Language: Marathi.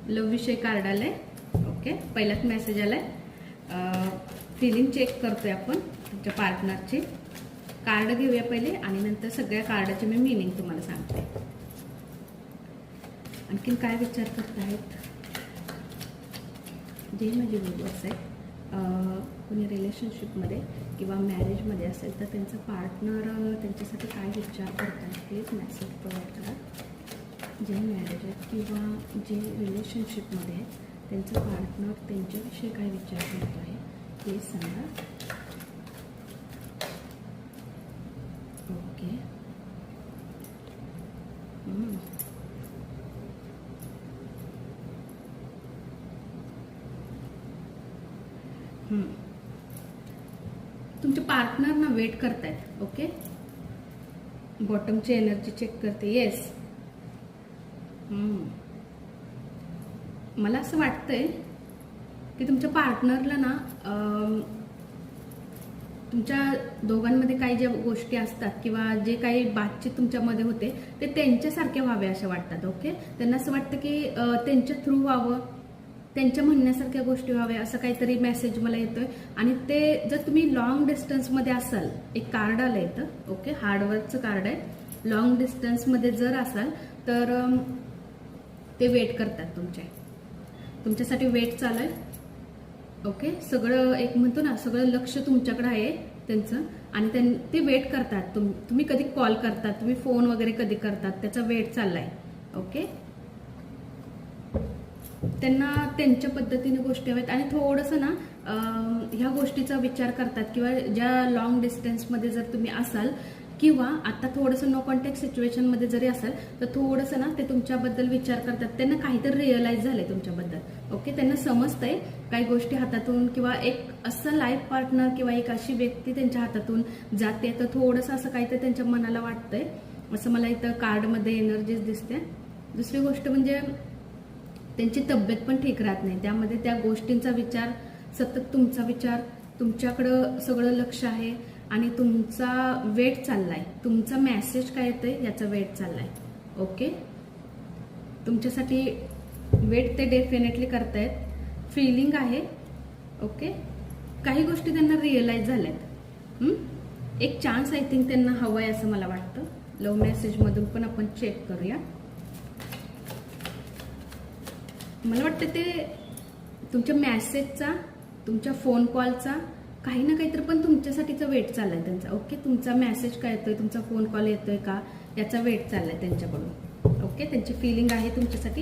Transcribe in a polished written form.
लव विषय कार्ड आलंय. ओके, पहिलाच मेसेज आलाय. फिलिंग चेक करतोय आपण तुमच्या पार्टनरची. कार्ड घेऊया पहिले आणि नंतर सगळ्या कार्डाचे मी मीनिंग तुम्हाला सांगते. आणखीन काय विचार करतायत जे माझे व्ह्यूअर्स आहेत, कोणी रिलेशनशिपमध्ये किंवा मॅरेजमध्ये असेल तर त्यांचा पार्टनर त्यांच्यासाठी काय विचार करतात प्लीज मेसेज प्रोव्हाइड करा. जे मॅरेज आहेत किंवा जे रिलेशनशिपमध्ये आहेत त्यांचा पार्टनर त्यांच्याविषयी काय विचार करतो आहे प्लीज सांगा. ओके, तुमचे पार्टनर ना वेट करतायत. ओके, बॉटमची एनर्जी चेक करते. येस, मला असं वाटतंय की तुमच्या पार्टनरला ना तुमच्या दोघांमध्ये काही ज्या गोष्टी असतात किंवा जे काही बातचीत तुमच्यामध्ये होते ते त्यांच्यासारखे व्हावे असे वाटतात. ओके, त्यांना असं वाटतं की त्यांच्या थ्रू व्हावं, त्यांच्या म्हणण्यासारख्या गोष्टी व्हाव्या असं काहीतरी मेसेज मला येतोय. आणि ते जर तुम्ही लॉंग डिस्टन्समध्ये असाल, एक कार्ड आलं इथं. ओके, हार्डवर्कचं कार्ड आहे. लॉंग डिस्टन्समध्ये जर असाल तर ते वेट करतात तुमच्यासाठी वेट चालू आहे. ओके, सगळं एक म्हणतो ना, सगळं लक्ष तुमच्याकडे आहे त्यांचं आणि ते वेट करतात. तुम्ही कधी कॉल करतात, तुम्ही फोन वगैरे कधी करतात, त्याचा वेट चाललाय. ओके, त्यांना त्यांच्या पद्धतीने गोष्टी हव्यात आणि थोडंसं ना ह्या गोष्टीचा विचार करतात किंवा ज्या लॉंग डिस्टन्समध्ये जर तुम्ही असाल किंवा आता थोडंसं नो कॉन्टॅक्ट सिच्युएशनमध्ये जरी असाल तर थोडंसं ना ते तुमच्याबद्दल विचार करतात. त्यांना काहीतरी रिअलाइज झालंय तुमच्याबद्दल. ओके, त्यांना समजतंय काही गोष्टी हातातून किंवा एक असं लाईफ पार्टनर किंवा एक अशी व्यक्ती त्यांच्या हातातून जाते तर थोडंसं असं काहीतरी त्यांच्या मनाला वाटतंय असं मला इथं कार्डमध्ये एनर्जीज दिसते. दुसरी गोष्ट म्हणजे त्यांची तब्येत पण ठीक राहत नाही, त्यामध्ये त्या गोष्टींचा विचार सतत, तुमचा विचार, तुमच्याकडं सगळं लक्ष आहे आणि तुमचा वेट चाललाय. तुमचा मेसेज काय येतोय याचा वेट चाललाय. ओके, तुमच्यासाठी वेट ते डेफिनेटली करतायत. फिलिंग आहे. ओके, काही गोष्टी त्यांना रिअलाइज झाल्यात. एक चान्स आय थिंक त्यांना हवंय असं मला वाटतं. लव्ह मेसेज मधून पण आपण चेक करूया. मला वाटतं ते तुमच्या मेसेजचा, तुमच्या फोन कॉलचा काही ना काहीतरी पण तुमच्यासाठीचा वेट चाललाय त्यांचा. ओके, तुमचा मेसेज काय येतोय, तुमचा फोन कॉल येतोय का याचा वेट चाललाय त्यांच्याकडून. ओके, त्यांची फिलिंग आहे तुमच्यासाठी.